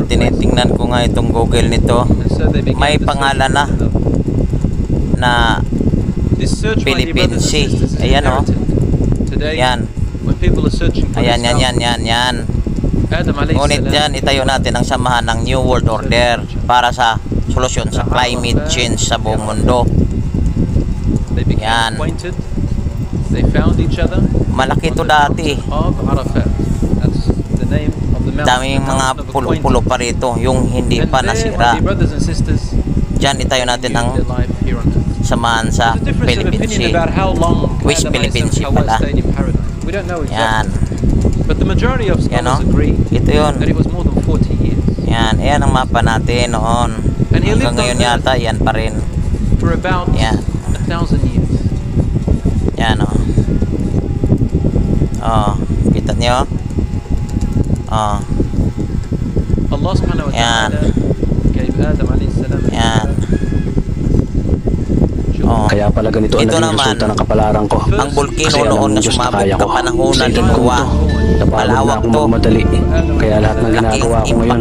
Tinitingnan ko nga itong Google nito. May pangalan na Philippines Sea. Ayan o. Yan. Ayan. Ngunit yan, itayo natin ang samahan ng New World Order para sa solusyon sa climate change sa buong mundo. Yan. Malaki ito dati. Daming mga pulo-pulo pa rito, yung hindi pa nasira. Diyan itayo natin ang samahan sa Philippines Sea. West Philippines Sea pala. Yan. Yan o. Ito yun. Yan. Ayan ang mapa natin noon. Hanggang ngayon yata, yan pa rin. Yan. Yan o. Kita nyo? Yan. Yan. Kaya pala ganito ang naging resulta ng kapalaran ko. Ang volcano noon na sumabog kapanahunan ni Noah. Malawak to. Kaya lahat ng ginagawa ko ngayon,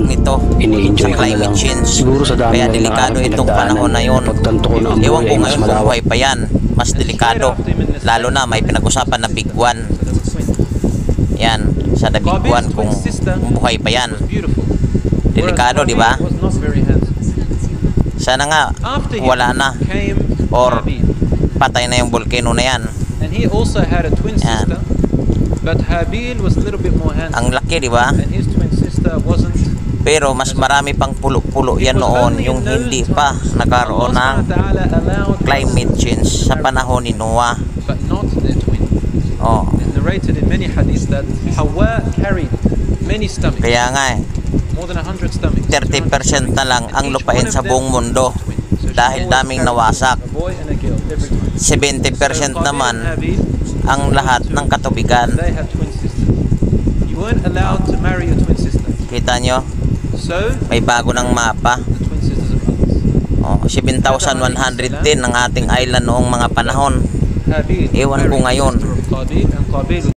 ini-enjoy ko na lang. Siguro sa dami kaya ng delikado itong panahon na yun. Ewan ko ngayon kung buhay pa yan. Mas delikado. Lalo na may pinag-usapan na Big One. Yan. Sa Big One kung buhay pa yan. Delikado, di ba? Sana nga wala na or patay na yung volcano na yan. Yan. Ang laki, di ba? Pero mas marami pang pulo-pulo yan noon, yung hindi pa nagkaroon ng climate change sa panahon ni Noah. Kaya nga 30% na lang ang lupain sa buong mundo dahil daming nawasak. 70% naman ang lahat ng katubigan. Kita nyo? May bago ng mapa. 7,110 ang ating island noong mga panahon. Ewan ko ngayon.